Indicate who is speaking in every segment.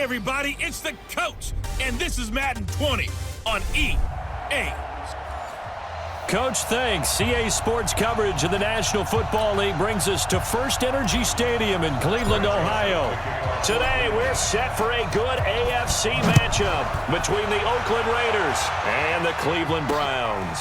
Speaker 1: everybody, it's the coach, and this is Madden 20 on EA.
Speaker 2: Coach, thanks. CA Sports coverage of the National Football League brings us to First Energy Stadium in Cleveland, Ohio. Today, we're set for a good AFC matchup between the Oakland Raiders and the Cleveland Browns.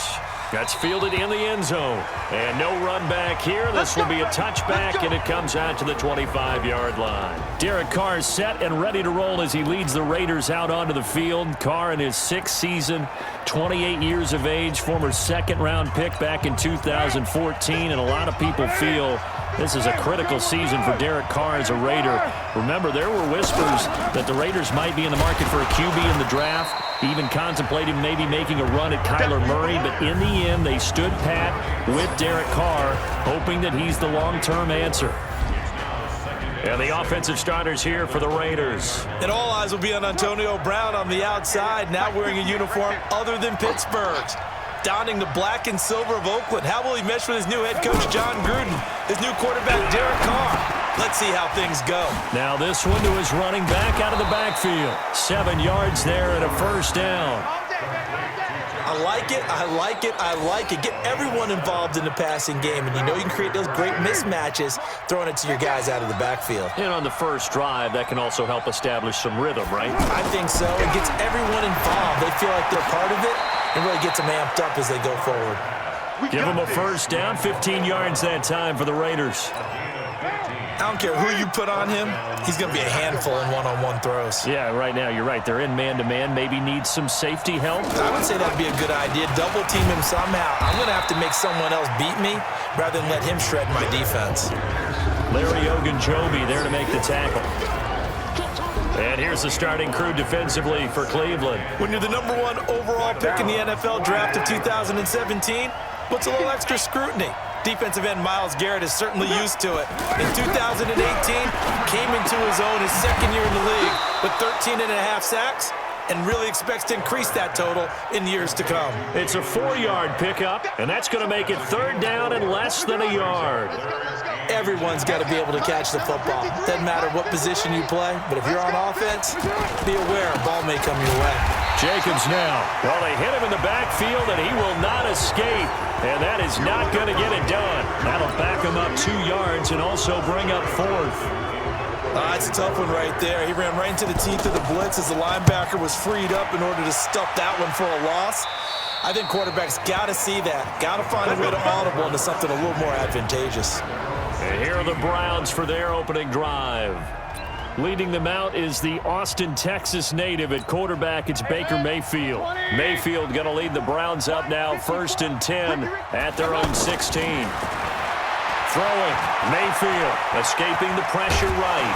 Speaker 2: That's fielded in the end zone. And no run back here. This will be a touchback, and it comes out to the 25-yard line. Derek Carr is set and ready to roll as he leads the Raiders out onto the field. Carr in his 6th season, 28 years of age, former second-round pick back in 2014, and a lot of people feel this is a critical season for Derek Carr as a Raider. Remember, there were whispers that the Raiders might be in the market for a QB in the draft, even contemplating maybe making a run at Kyler Murray, but in the end, they stood pat with Derek Carr, hoping that he's the long-term answer. And the offensive starters here for the Raiders.
Speaker 3: And all eyes will be on Antonio Brown on the outside, now wearing a uniform other than Pittsburgh's. Donning the black and silver of Oakland. How will he mesh with his new head coach, John Gruden, his new quarterback, Derek Carr? Let's see how things go.
Speaker 2: Now this one to his running back out of the backfield. 7 yards there and a first down.
Speaker 3: I like it, I like it, I like it. Get everyone involved in the passing game, and you know you can create those great mismatches throwing it to your guys out of the backfield.
Speaker 2: And on the first drive, that can also help establish some rhythm, right?
Speaker 3: I think so. It gets everyone involved. They feel like they're part of it, and really gets them amped up as they go forward.
Speaker 2: Give them a first down, 15 yards that time for the Raiders.
Speaker 3: I don't care who you put on him, he's going to be a handful in one-on-one throws.
Speaker 2: Yeah, right now, you're right. They're in man-to-man, maybe needs some safety help.
Speaker 3: I would say that would be a good idea. Double team him somehow. I'm going to have to make someone else beat me rather than let him shred my defense.
Speaker 2: Larry Ogunjobi there to make the tackle. And here's the starting crew defensively for Cleveland.
Speaker 3: When you're the #1 overall pick in the NFL draft of 2017, what's a little extra scrutiny? Defensive end Myles Garrett is certainly used to it. In 2018, came into his own his second year in the league with 13.5 sacks and really expects to increase that total in years to come.
Speaker 2: It's a 4-yard pickup, and that's going to make it 3rd down and less than a yard.
Speaker 3: Everyone's got to be able to catch the football. Doesn't matter what position you play, but if you're on offense, be aware a ball may come your way.
Speaker 2: Jacobs now. Well, they hit him in the backfield, and he will not escape. And that is not going to get it done. That'll back him up 2 yards and also bring up 4th.
Speaker 3: That's a tough one right there. He ran right into the teeth of the blitz as the linebacker was freed up in order to stuff that one for a loss. I think quarterbacks got to see that. Got to find a way to audible into something a little more advantageous.
Speaker 2: And here are the Browns for their opening drive. Leading them out is the Austin, Texas native at quarterback. It's Baker Mayfield. Mayfield going to lead the Browns up now, 1st and 10 at their own 16. Throwing, Mayfield escaping the pressure right.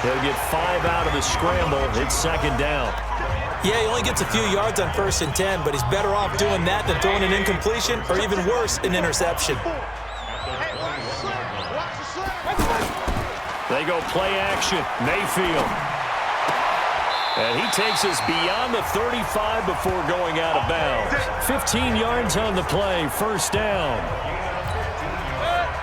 Speaker 2: He'll get 5 out of the scramble. It's 2nd down.
Speaker 3: Yeah, he only gets a few yards on 1st and 10, but he's better off doing that than throwing an incompletion or even worse, an interception.
Speaker 2: They go play action. Mayfield. And he takes us beyond the 35 before going out of bounds. 15 yards on the play, 1st down.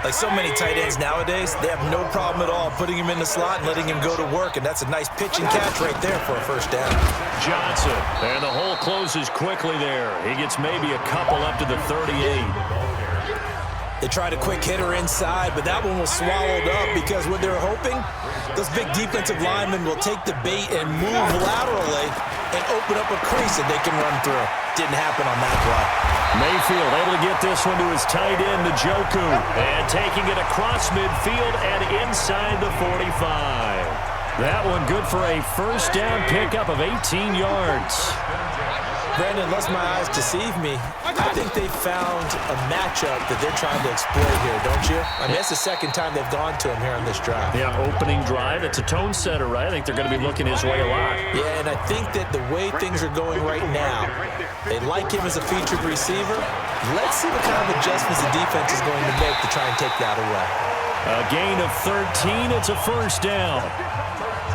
Speaker 3: Like so many tight ends nowadays, they have no problem at all putting him in the slot and letting him go to work, and that's a nice pitch and catch right there for a 1st down.
Speaker 2: Johnson, and the hole closes quickly there. He gets maybe a couple up to the 38.
Speaker 3: They tried a quick hitter inside, but that one was swallowed up because what they're hoping, those big defensive linemen will take the bait and move laterally and open up a crease that they can run through. Didn't happen on that play.
Speaker 2: Mayfield able to get this one to his tight end, Njoku, and taking it across midfield and inside the 45. That one good for a 1st down pickup of 18 yards.
Speaker 3: Brandon, unless my eyes deceive me, I think they found a matchup that they're trying to exploit here, don't you? I mean, that's the 2nd time they've gone to him here on this drive.
Speaker 2: Yeah, opening drive. It's a tone setter, right? I think they're going to be looking his way a lot.
Speaker 3: Yeah, and I think that the way things are going right now, they like him as a featured receiver. Let's see what kind of adjustments the defense is going to make to try and take that away.
Speaker 2: A gain of 13. It's a 1st down.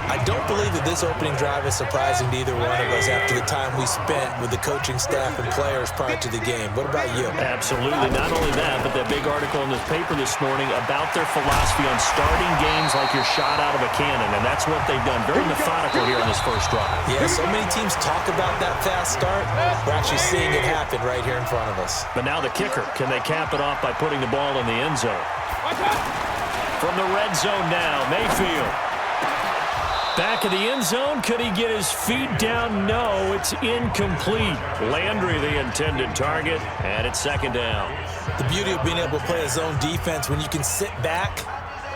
Speaker 3: I don't believe that this opening drive is surprising to either one of us after the time we spent with the coaching staff and players prior to the game. What about you?
Speaker 2: Absolutely. Not only that, but that big article in the paper this morning about their philosophy on starting games like you're shot out of a cannon, and that's what they've done. Very methodical here in this first drive.
Speaker 3: Yeah, so many teams talk about that fast start. We're actually seeing it happen right here in front of us.
Speaker 2: But now the kicker. Can they cap it off by putting the ball in the end zone? From the red zone now, Mayfield. Back of the end zone. Could he get his feet down? No, it's incomplete. Landry, the intended target, and it's second down.
Speaker 3: The beauty of being able to play a zone defense when you can sit back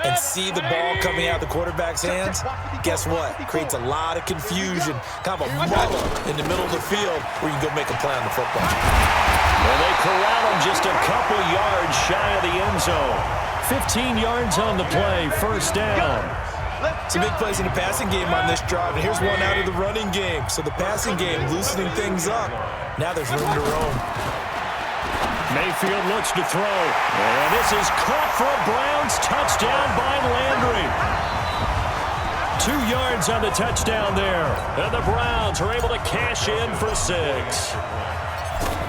Speaker 3: and see the ball coming out of the quarterback's hands, guess what? It creates a lot of confusion, kind of a muddle in the middle of the field where you can go make a play on the football.
Speaker 2: Well, they corral him just a couple yards shy of the end zone. 15 yards on the play, first down.
Speaker 3: Some big plays in the passing game on this drive, and here's one out of the running game. So the passing game loosening things up. Now there's room to roam.
Speaker 2: Mayfield looks to throw, and this is caught for a Browns touchdown by Landry. 2 yards on the touchdown there, and the Browns are able to cash in for 6.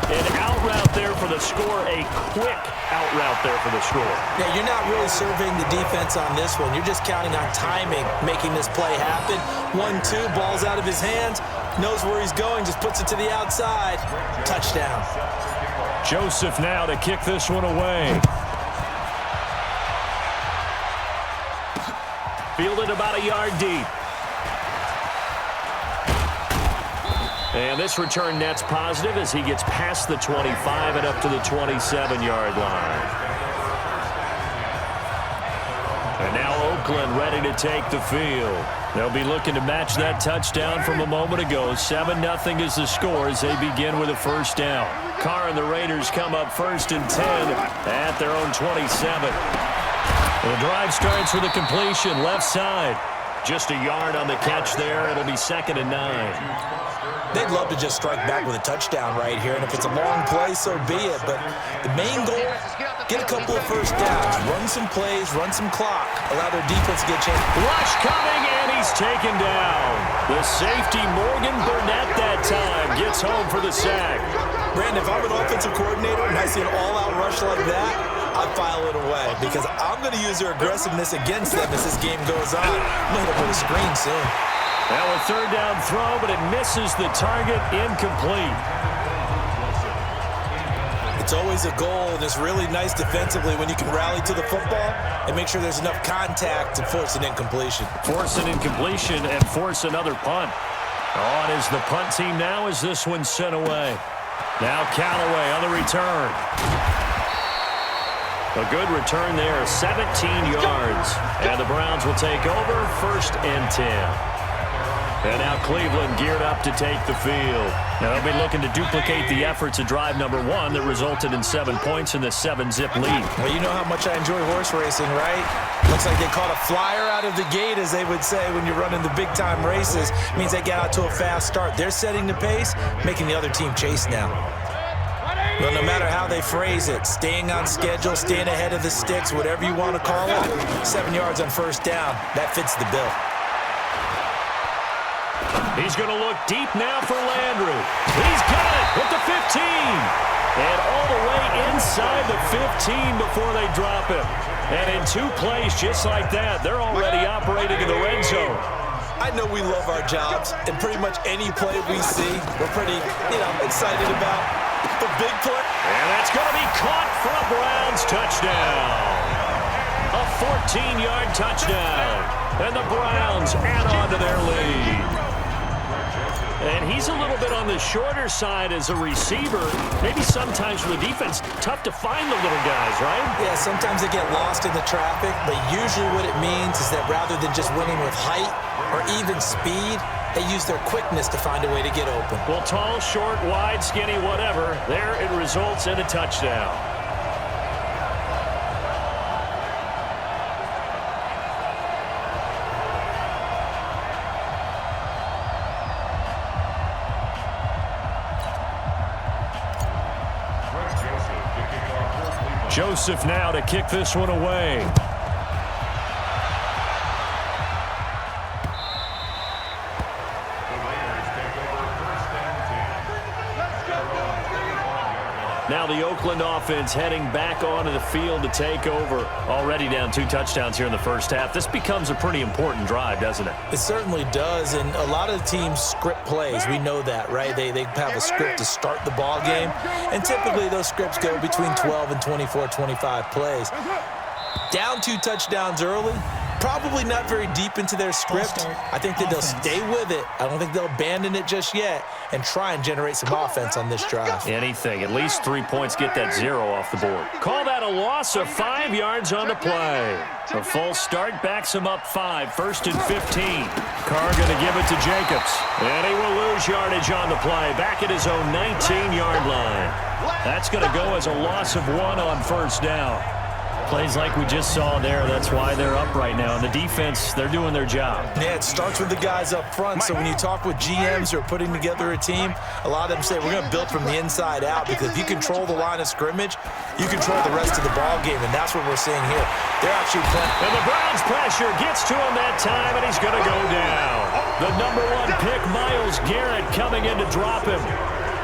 Speaker 2: An out route there for the score, a quick out route there for the score.
Speaker 3: Yeah, you're not really surveying the defense on this one. You're just counting on timing, making this play happen. 1-2, ball's out of his hands, knows where he's going, just puts it to the outside. Touchdown.
Speaker 2: Joseph now to kick this one away. Fielded about a yard deep. And this return net's positive as he gets past the 25 and up to the 27-yard line. And now Oakland ready to take the field. They'll be looking to match that touchdown from a moment ago. 7-0 is the score as they begin with a first down. Carr and the Raiders come up first and 10 at their own 27. The drive starts with a completion left side. Just a yard on the catch there. It'll be 2nd and 9.
Speaker 3: They'd love to just strike back with a touchdown right here, and if it's a long play, so be it. But the main goal, get a couple of first downs, run some plays, run some clock, allow their defense to get a chance.
Speaker 2: Rush coming, and he's taken down. The safety, Morgan Burnett, that time gets home for the sack.
Speaker 3: Brandon, if I'm an offensive coordinator and I see an all-out rush like that, I'd file it away because I'm going to use their aggressiveness against them as this game goes on. I'm going to hit them with a screen soon.
Speaker 2: Now a third down throw, but it misses the target, incomplete.
Speaker 3: It's always a goal, and it's really nice defensively when you can rally to the football and make sure there's enough contact to force an incompletion.
Speaker 2: Force an incompletion and force another punt. On is the punt team now as this one's sent away. Now Callaway on the return. A good return there, 17 yards. And the Browns will take over, 1st and 10. And now Cleveland geared up to take the field. Now they'll be looking to duplicate the efforts of drive number 1 that resulted in 7 points in the 7-zip lead.
Speaker 3: Well, you know how much I enjoy horse racing, right? Looks like they caught a flyer out of the gate, as they would say when you're running the big-time races. It means they get out to a fast start. They're setting the pace, making the other team chase now. Well, no matter how they phrase it, staying on schedule, staying ahead of the sticks, whatever you want to call it, 7 yards on first down, that fits the bill.
Speaker 2: He's going to look deep now for Landry. He's got it at the 15. And all the way inside the 15 before they drop him. And in 2 plays just like that, they're already operating in the red zone.
Speaker 3: I know we love our jobs, and pretty much any play we see, we're pretty, excited about. The big play.
Speaker 2: And that's going to be caught for a Browns touchdown. A 14-yard touchdown. And the Browns add on to their lead. And he's a little bit on the shorter side as a receiver. Maybe sometimes for the defense, tough to find the little guys, right?
Speaker 3: Yeah, sometimes they get lost in the traffic, but usually what it means is that rather than just winning with height or even speed, they use their quickness to find a way to get open.
Speaker 2: Well, tall, short, wide, skinny, whatever, there it results in a touchdown. Joseph now to kick this one away. Now the Oakland offense heading back onto the field to take over. Already down 2 touchdowns here in the first half. This becomes a pretty important drive, doesn't it?
Speaker 3: It certainly does, and a lot of the teams script plays. We know that, right? They have a script to start the ball game, and typically those scripts go between 12 and 24, 25 plays. Down 2 touchdowns early, probably not very deep into their script. I think that they'll stay with it. I don't think they'll abandon it just yet and try and generate some offense on this drive.
Speaker 2: Anything. At least 3 points, get that 0 off the board. Call that a loss of 5 yards on the play. A false start backs him up 5, 1st and 15. Carr going to give it to Jacobs. And he will lose yardage on the play. Back at his own 19-yard line. That's going to go as a loss of 1 on 1st down. Plays like we just saw there. That's why they're up right now. And the defense, they're doing their job.
Speaker 3: Yeah, it starts with the guys up front. So when you talk with GMs who are putting together a team, a lot of them say we're going to build from the inside out, because if you control the line of scrimmage, you control the rest of the ball game, and that's what we're seeing here. They're actually playing.
Speaker 2: And the Browns pressure gets to him that time, and he's going to go down. The number 1 pick, Myles Garrett, coming in to drop him.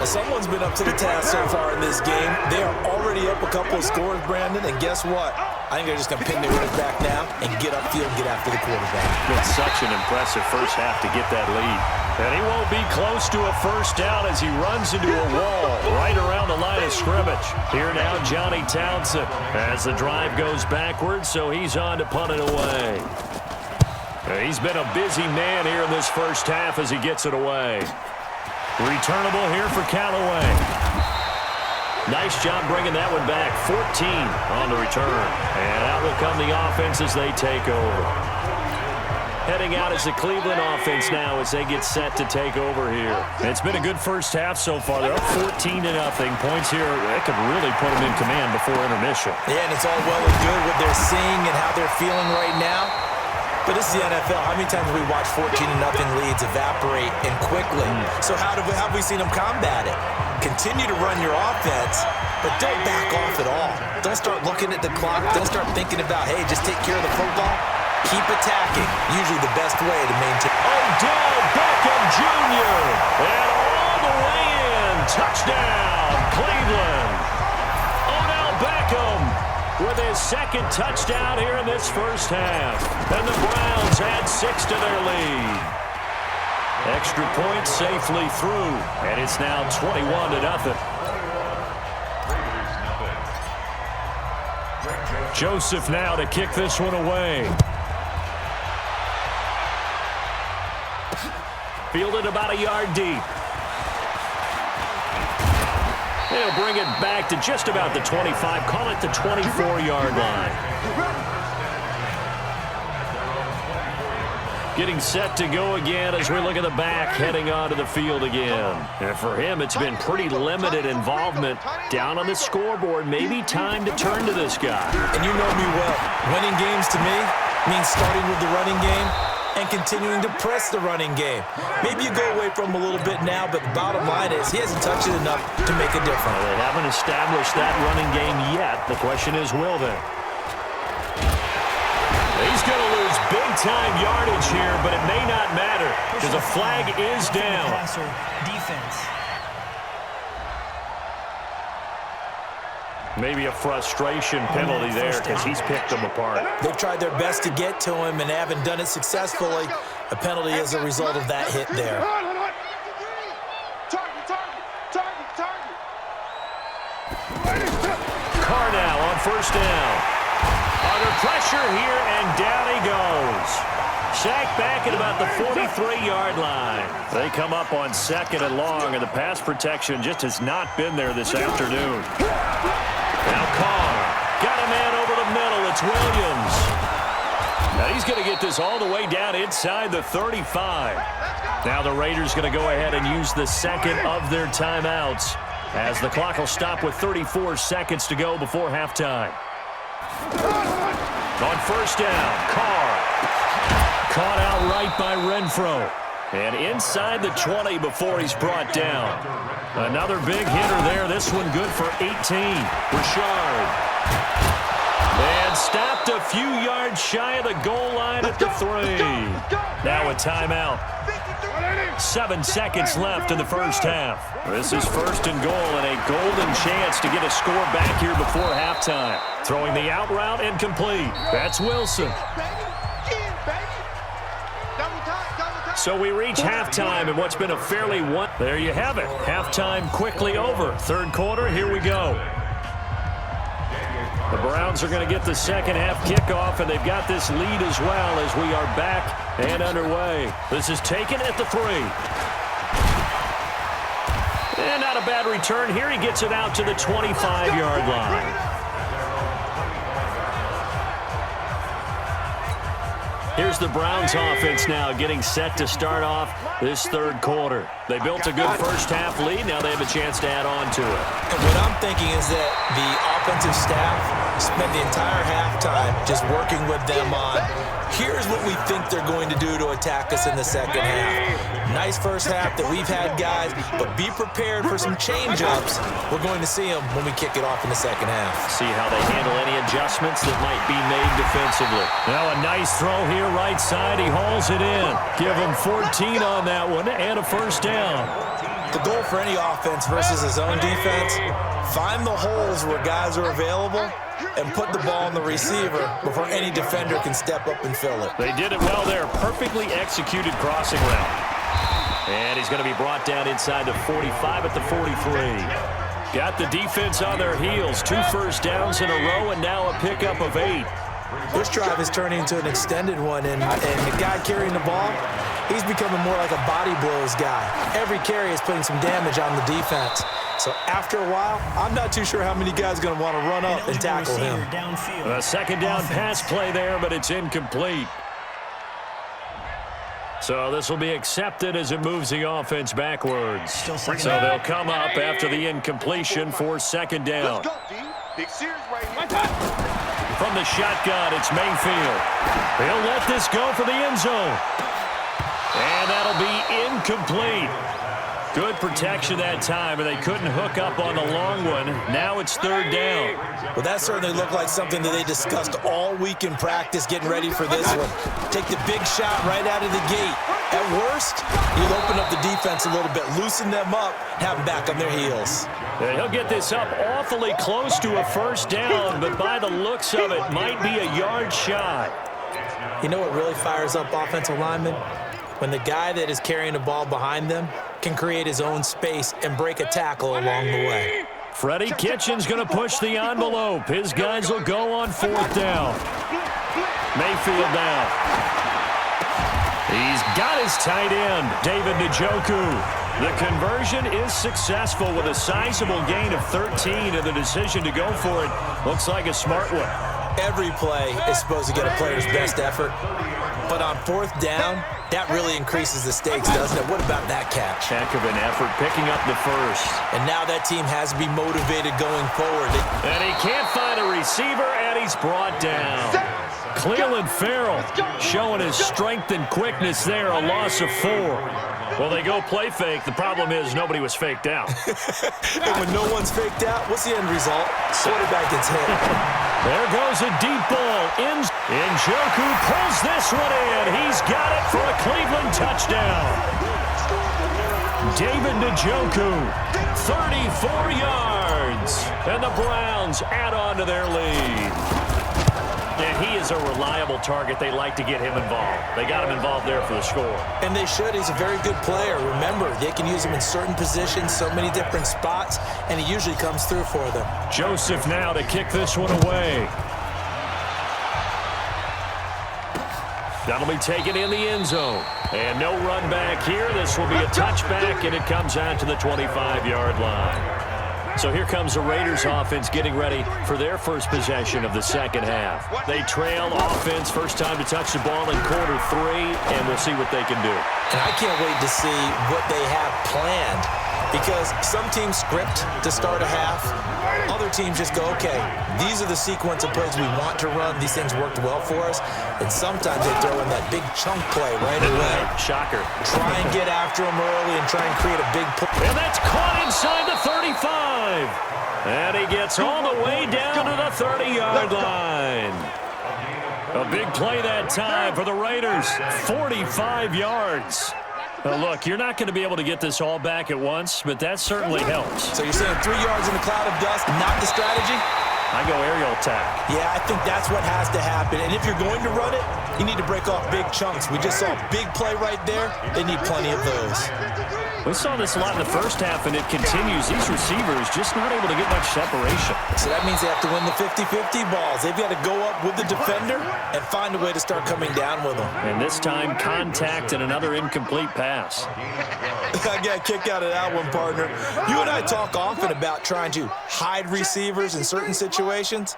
Speaker 3: Well, someone's been up to the task so far in this game. They are already up a couple of scores, Brandon, and guess what? I think they're just going to pin their ears back now and get upfield and get after the quarterback.
Speaker 2: Been such an impressive first half to get that lead. And he won't be close to a first down as he runs into a wall right around the line of scrimmage. Here now, Johnny Townsend, as the drive goes backwards, so he's on to punt it away. He's been a busy man here in this first half as he gets it away. Returnable here for Callaway. Nice job bringing that one back. 14 on the return. And out will come the offense as they take over. Heading out is the Cleveland offense now as they get set to take over here. It's been a good first half so far. They're up 14-0. Points here, that could really put them in command before intermission.
Speaker 3: Yeah, and it's all well and good what they're seeing and how they're feeling right now. But this is the NFL. How many times have we watched 14-0 leads evaporate and quickly? So how have we seen them combat it? Continue to run your offense, but don't back off at all. Don't start looking at the clock. Don't start thinking about, hey, just take care of the football. Keep attacking. Usually the best way to maintain.
Speaker 2: Odell Beckham Jr. And all the way in. Touchdown, Cleveland. Odell Beckham with his 2nd touchdown here in this first half. And the Browns add 6 to their lead. Extra point safely through, and it's now 21-0. Joseph now to kick this one away. Fielded about a yard deep. They'll bring it back to just about the 25. Call it the 24-yard line. Getting set to go again as we look at the back, heading onto the field again. And for him, it's been pretty limited involvement. Down on the scoreboard, maybe time to turn to this guy.
Speaker 3: And you know me well. Winning games to me means starting with the running game and continuing to press the running game. Maybe you go away from him a little bit now, but the bottom line is he hasn't touched it enough to make a difference.
Speaker 2: They haven't established that running game yet. The question is, will they? He's going to lose big-time yardage here, but it may not matter because a flag is down.
Speaker 4: Defense.
Speaker 2: Maybe a frustration penalty there because he's picked them apart.
Speaker 3: They've tried their best to get to him and haven't done it successfully. A penalty as a result of that hit there.
Speaker 2: Carr now on 1st down. Under pressure here, and down he goes. Sacked back at about the 43-yard line. They come up on 2nd and long, and the pass protection just has not been there this afternoon. Now Carr got a man over the middle. It's Williams. Now he's going to get this all the way down inside the 35. Now the Raiders going to go ahead and use the 2nd of their timeouts as the clock will stop with 34 seconds to go before halftime. On 1st down, Carr caught out right by Renfro. And inside the 20 before he's brought down. Another big hitter there. This one good for 18. Richard. And stopped a few yards shy of the goal line at the 3. Now a timeout. 7 seconds left in the first half. This is first and goal and a golden chance to get a score back here before halftime. Throwing the out route incomplete. That's Wilson. So we reach halftime in what's been a fairly There you have it. Halftime quickly over. Third quarter, here we go. The Browns are going to get the second half kickoff, and they've got this lead as well as we are back and underway. This is taken at the 3. And not a bad return here. He gets it out to the 25-yard line. Here's the Browns offense now getting set to start off this third quarter. They built a good first half lead. Now they have a chance to add on to it.
Speaker 3: And what I'm thinking is that the offensive staff spent the entire halftime just working with them on, here's what we think they're going to do to attack us in the second half. Nice first half that we've had, guys, but be prepared for some change-ups. We're going to see them when we kick it off in the second half.
Speaker 2: See how they handle any adjustments that might be made defensively. Now a nice throw here right side. He hauls it in. Give him 14 on that one and a first down.
Speaker 3: The goal for any offense versus his own defense, find the holes where guys are available and put the ball in the receiver before any defender can step up and fill it.
Speaker 2: They did it well there. Perfectly executed crossing route. And he's going to be brought down inside the 45 at the 43. Got the defense on their heels. 2 first downs in a row and now a pickup of 8.
Speaker 3: This drive is turning into an extended one, and the guy carrying the ball, he's becoming more like a body blows guy. Every carry is putting some damage on the defense. So after a while, I'm not too sure how many guys are going to want to run up and tackle him.
Speaker 2: A second down pass play there, but it's incomplete. So this will be accepted as it moves the offense backwards. So they'll come up after the incompletion for second down. From the shotgun, it's Mayfield. He'll let this go for the end zone. And that'll be incomplete. Good protection that time, and they couldn't hook up on the long one. Now it's third down.
Speaker 3: Well, that certainly looked like something that they discussed all week in practice, getting ready for this one. Take the big shot right out of the gate. At worst, you'll open up the defense a little bit, loosen them up, have them back on their heels.
Speaker 2: And he'll get this up awfully close to a first down, but by the looks of it, might be a yard shy.
Speaker 3: You know what really fires up offensive linemen? When the guy that is carrying the ball behind them can create his own space and break a tackle along the way.
Speaker 2: Freddie Kitchen's going to push the envelope. His guys will go on fourth down. Mayfield down. He's got his tight end, David Njoku. The conversion is successful with a sizable gain of 13, and the decision to go for it looks like a smart one.
Speaker 3: Every play is supposed to get a player's best effort, but on fourth down, that really increases the stakes, doesn't it? What about that catch?
Speaker 2: Heck of an effort, picking up the first.
Speaker 3: And now that team has to be motivated going forward.
Speaker 2: And he can't find a receiver, and he's brought down. Cleveland Farrell showing his strength and quickness there, a loss of 4. Well, they go play fake. The problem is nobody was faked out.
Speaker 3: And when no one's faked out, what's the end result? Quarterback gets hit.
Speaker 2: There goes a deep ball. Njoku pulls this one in. He's got it for a Cleveland touchdown. David Njoku, 34 yards. And the Browns add on to their lead. And he is a reliable target. They like to get him involved. They got him involved there for the score.
Speaker 3: And they should. He's a very good player. Remember, they can use him in certain positions, so many different spots, and he usually comes through for them.
Speaker 2: Joseph now to kick this one away. That'll be taken in the end zone. And no run back here. This will be a touchback, and it comes out to the 25-yard line. So here comes the Raiders offense getting ready for their first possession of the second half. They trail offense, first time to touch the ball in quarter 3, and we'll see what they can do.
Speaker 3: And I can't wait to see what they have planned, because some teams script to start a half. Other teams just go, okay, these are the sequence of plays we want to run. These things worked well for us. And sometimes they throw in that big chunk play right away.
Speaker 2: Shocker.
Speaker 3: Try and get after them early and try and create a big play.
Speaker 2: And that's caught inside the 35. And he gets all the way down to the 30-yard line. A big play that time for the Raiders. 45 yards. Look, you're not going to be able to get this all back at once, but that certainly helps.
Speaker 3: So you're saying 3 yards in a cloud of dust, not the strategy?
Speaker 2: I go aerial attack.
Speaker 3: Yeah, I think that's what has to happen. And if you're going to run it, you need to break off big chunks. We just saw a big play right there. They need plenty of those.
Speaker 2: We saw this a lot in the first half, and it continues. These receivers just not able to get much separation.
Speaker 3: So that means they have to win the 50-50 balls. They've got to go up with the defender and find a way to start coming down with them.
Speaker 2: And this time, contact and another incomplete pass.
Speaker 3: I got a kick out of that one, partner. You and I talk often about trying to hide receivers in certain situations,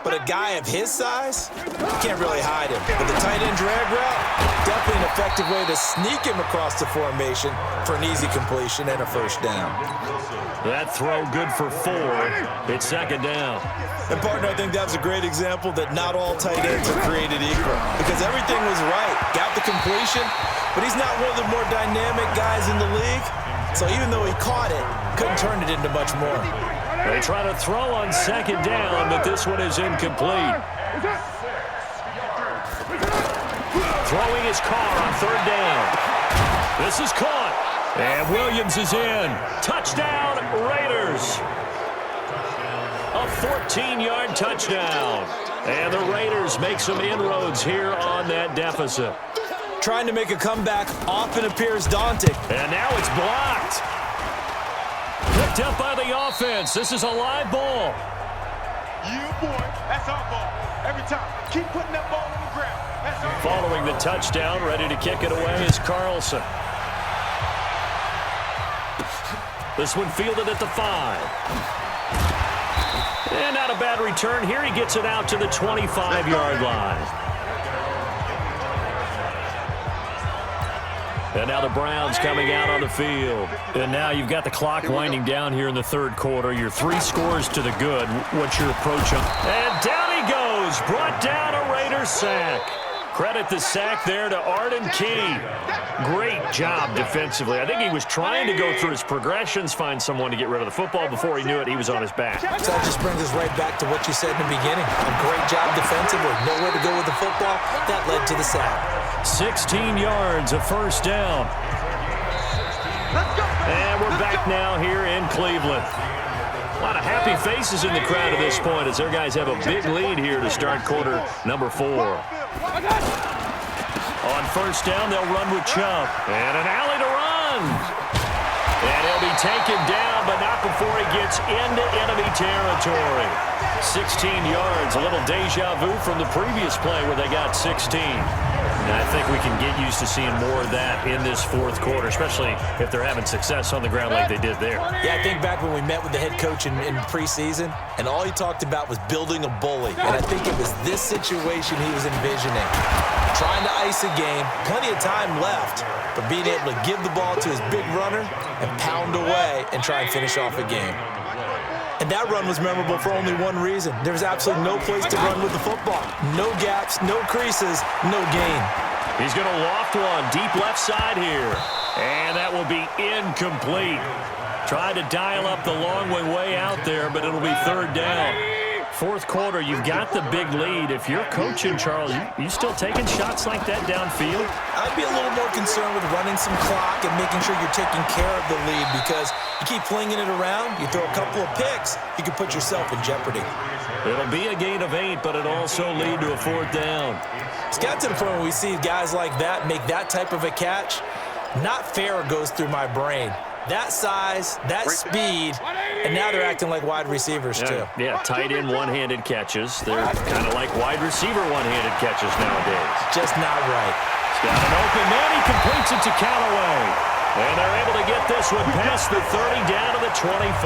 Speaker 3: but a guy of his size, you can't really hide him. But the tight end drag route, definitely an effective way to sneak him across the formation for an easy completion and a first down.
Speaker 2: That throw good for 4. It's second down.
Speaker 3: And, partner, I think that was a great example that not all tight ends are created equal, because everything was right. Got the completion, but he's not one of the more dynamic guys in the league. So even though he caught it, couldn't turn it into much more.
Speaker 2: They try to throw on second down, but this one is incomplete. Throwing his car on third down. This is caught. And Williams is in. Touchdown, Raiders. A 14-yard touchdown. And the Raiders make some inroads here on that deficit.
Speaker 3: Trying to make a comeback often appears daunting.
Speaker 2: And now it's blocked. Picked up by the offense. This is a live ball.
Speaker 4: You, boy, that's our ball. Every time. Keep putting that ball on the ground. That's our ball.
Speaker 2: Following the touchdown, ready to kick it away is Carlson. This one fielded at the 5. And not a bad return here. He gets it out to the 25-yard line. And now the Browns coming out on the field. And now you've got the clock winding down here in the third quarter. You're 3 scores to the good. What's your approach on? And down he goes. Brought down a Raiders sack. Credit the sack there to Arden Key. Great job defensively. I think he was trying to go through his progressions, find someone to get rid of the football. Before he knew it, he was on his back.
Speaker 3: So that just brings us right back to what you said in the beginning. A great job defensively. Nowhere to go with the football. That led to the sack.
Speaker 2: 16 yards, a first down. And we're back now here in Cleveland. A lot of happy faces in the crowd at this point as their guys have a big lead here to start quarter number 4. On first down, they'll run with Chubb. And an alley to run. And he'll be taken down, but not before he gets into enemy territory. 16 yards, a little deja vu from the previous play where they got 16. And I think we can get used to seeing more of that in this fourth quarter, especially if they're having success on the ground like they did there.
Speaker 3: Yeah, I think back when we met with the head coach in preseason, and all he talked about was building a bully. And I think it was this situation he was envisioning. Trying to ice a game, plenty of time left, but being able to give the ball to his big runner and pound away and try and finish off a game. And that run was memorable for only one reason. There was absolutely no place to run with the football. No gaps, no creases, no gain.
Speaker 2: He's going to loft one deep left side here. And that will be incomplete. Tried to dial up the long way out there, but it'll be third down. Fourth quarter, you've got the big lead. If you're coaching, Charles, you still taking shots like that downfield?
Speaker 3: I'd be a little more concerned with running some clock and making sure you're taking care of the lead, because you keep flinging it around, you throw a couple of picks, you can put yourself in jeopardy.
Speaker 2: It'll be a gain of 8, but it'll also lead to a fourth down.
Speaker 3: It's got to the point when we see guys like that make that type of a catch, not fair goes through my brain. That size, that speed, and now they're acting like wide receivers too.
Speaker 2: Yeah, tight end one-handed catches. They're kind of like wide receiver one-handed catches nowadays.
Speaker 3: Just not right.
Speaker 2: He's got an open man. He completes it to Callaway. And they're able to get this one past the 30 down to the 25.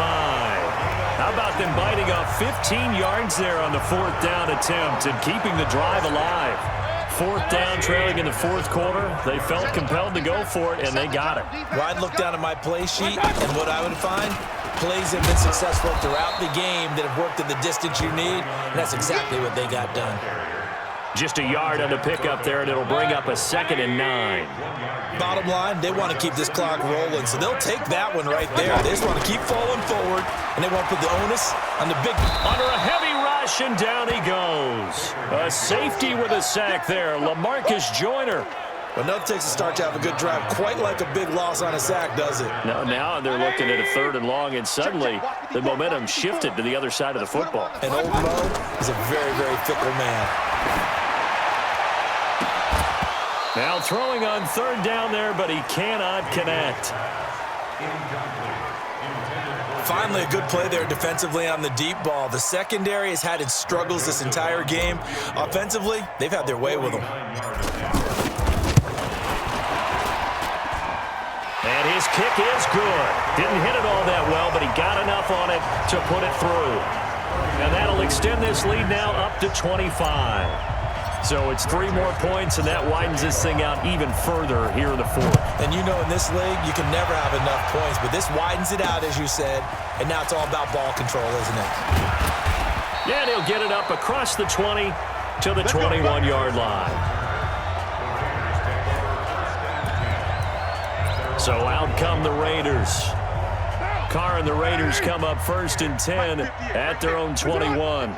Speaker 2: How about them biting off 15 yards there on the fourth down attempt and keeping the drive alive? Fourth down, trailing in the fourth quarter. They felt compelled to go for it, and they got it.
Speaker 3: Well, I'd look down at my play sheet, and what I would find, plays have been successful throughout the game that have worked at the distance you need, and that's exactly what they got done.
Speaker 2: Just a yard on the pickup there, and it'll bring up a 2nd and 9.
Speaker 3: Bottom line, they want to keep this clock rolling, so they'll take that one right there. They just want to keep falling forward, and they want to put the onus on the big...
Speaker 2: Under a heavy rush, and down he goes. A safety with a sack there, LaMarcus Joyner.
Speaker 3: Well, nothing takes a start to have a good drive, quite like a big loss on a sack, does it?
Speaker 2: No, now they're looking at a 3rd and long, and suddenly the momentum shifted to the other side of the football.
Speaker 3: And old Mo is a very, very fickle man.
Speaker 2: Now throwing on 3rd down there, but he cannot connect.
Speaker 3: Finally, a good play there defensively on the deep ball. The secondary has had its struggles this entire game. Offensively, they've had their way with them.
Speaker 2: And his kick is good. Didn't hit it all that well, but he got enough on it to put it through. And that'll extend this lead now up to 25. So it's 3 more points, and that widens this thing out even further here in the 4th.
Speaker 3: And you know in this league, you can never have enough points, but this widens it out, as you said, and now it's all about ball control, isn't it?
Speaker 2: Yeah, and he'll get it up across the 20 to the 21-yard line. So out come the Raiders. Carr and the Raiders come up 1st and 10 at their own 21.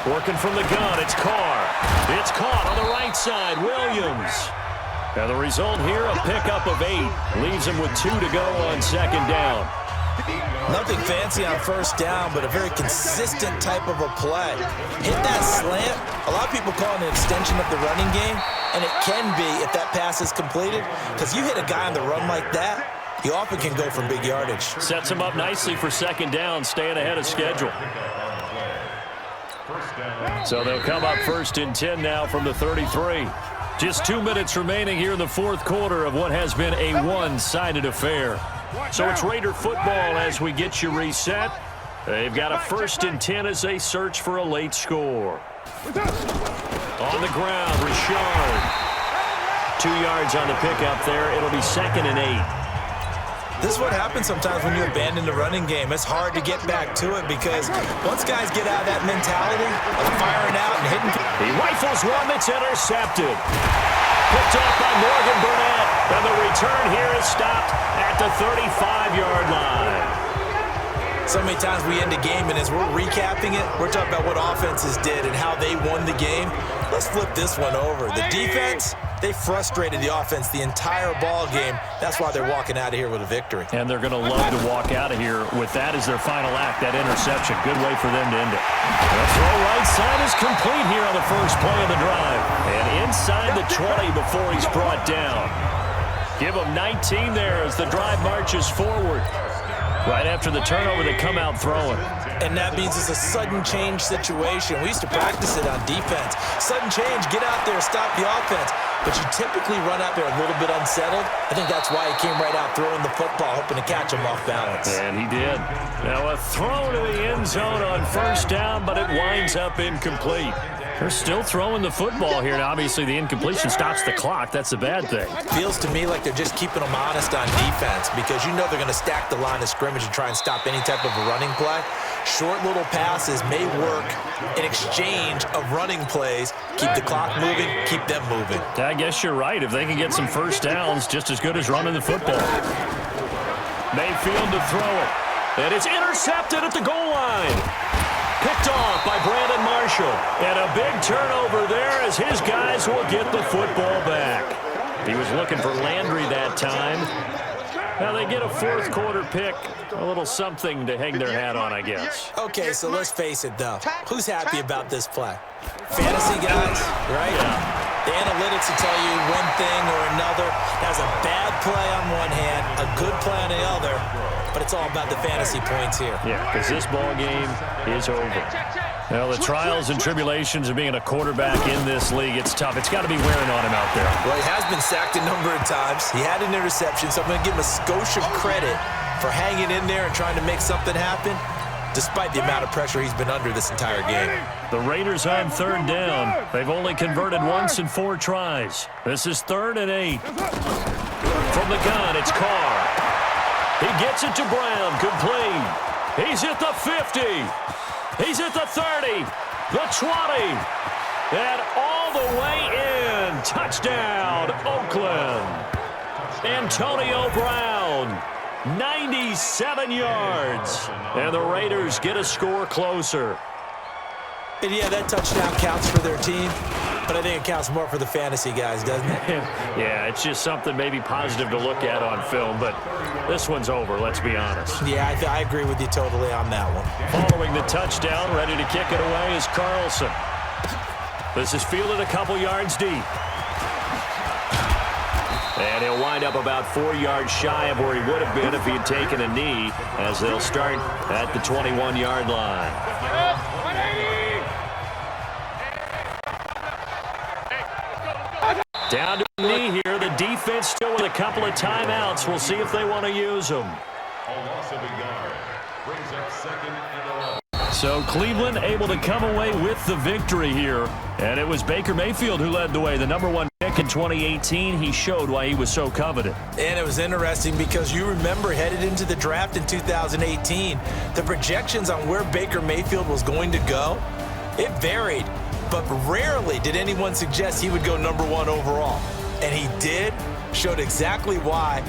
Speaker 2: Working from the gun, it's Carr. It's caught on the right side, Williams. And the result here, a pickup of 8. Leaves him with 2 to go on 2nd down.
Speaker 3: Nothing fancy on 1st down, but a very consistent type of a play. Hit that slant. A lot of people call it an extension of the running game, and it can be if that pass is completed, because you hit a guy on the run like that, he often can go for big yardage.
Speaker 2: Sets him up nicely for 2nd down, staying ahead of schedule. So they'll come up 1st and 10 now from the 33. Just 2 minutes remaining here in the 4th quarter of what has been a one-sided affair. So it's Raider football as we get you reset. They've got a 1st and 10 as they search for a late score. On the ground, Richard. 2 yards on the pickup there. It'll be 2nd and 8.
Speaker 3: This is what happens sometimes when you abandon the running game. It's hard to get back to it because once guys get out of that mentality of firing out and hitting.
Speaker 2: He rifles one that's intercepted. Picked off by Morgan Burnett. And the return here is stopped at the 35-yard line.
Speaker 3: So many times we end a game, and as we're recapping it, we're talking about what offenses did and how they won the game. Let's flip this one over. The defense, they frustrated the offense the entire ball game. That's why they're walking out of here with a victory.
Speaker 2: And they're going to love to walk out of here with that as their final act, that interception. Good way for them to end it. The throw right side is complete here on the first play of the drive. And inside the 20 before he's brought down. Give him 19 there as the drive marches forward. Right after the turnover, they come out throwing.
Speaker 3: And that means it's a sudden change situation. We used to practice it on defense. Sudden change, get out there, stop the offense. But you typically run out there a little bit unsettled. I think that's why he came right out throwing the football, hoping to catch him off balance.
Speaker 2: And he did. Now a throw to the end zone on 1st down, but it winds up incomplete. They're still throwing the football here. Now, obviously, the incompletion stops the clock. That's the bad thing.
Speaker 3: Feels to me like they're just keeping them honest on defense because you know they're going to stack the line of scrimmage and try and stop any type of a running play. Short little passes may work in exchange of running plays. Keep the clock moving, keep them moving.
Speaker 2: I guess you're right. If they can get some 1st downs, just as good as running the football. Mayfield to throw it. And it's intercepted at the goal line. Picked off by Brandon Marshall. And a big turnover there as his guys will get the football back. He was looking for Landry that time. Now they get a 4th quarter pick. A little something to hang their hat on, I guess.
Speaker 3: Okay, so let's face it, though. Who's happy about this play? Fantasy guys, right?
Speaker 2: Yeah.
Speaker 3: The analytics will tell you one thing or another. That's a bad play on one hand, a good play on the other, but it's all about the fantasy points here.
Speaker 2: Yeah, because this ball game is over. Now, the trials and tribulations of being a quarterback in this league, it's tough. It's got to be wearing on him out there.
Speaker 3: Well, he has been sacked a number of times. He had an interception, so I'm going to give him a skosh of credit for hanging in there and trying to make something happen, despite the amount of pressure he's been under this entire game.
Speaker 2: The Raiders on 3rd down. They've only converted once in 4 tries. This is 3rd and 8. From the gun, it's Carr. He gets it to Brown, complete. He's at the 50. He's at the 30, the 20, and all the way in. Touchdown, Oakland. Antonio Brown, 97 yards. And the Raiders get a score closer.
Speaker 3: And yeah, that touchdown counts for their team. But I think it counts more for the fantasy guys, doesn't it?
Speaker 2: Yeah, it's just something maybe positive to look at on film, but this one's over, let's be honest.
Speaker 3: Yeah, I agree with you totally on that one.
Speaker 2: Following the touchdown, ready to kick it away is Carlson. This is fielded a couple yards deep. And he'll wind up about 4 yards shy of where he would have been if he had taken a knee, as they'll start at the 21-yard line. Down to the knee here. The defense still with a couple of timeouts. We'll see if they want to use them. So Cleveland able to come away with the victory here. And it was Baker Mayfield who led the way. The #1 pick in 2018. He showed why he was so coveted.
Speaker 3: And it was interesting because you remember headed into the draft in 2018, the projections on where Baker Mayfield was going to go, it varied. But rarely did anyone suggest he would go #1 overall. And he did, showed exactly why.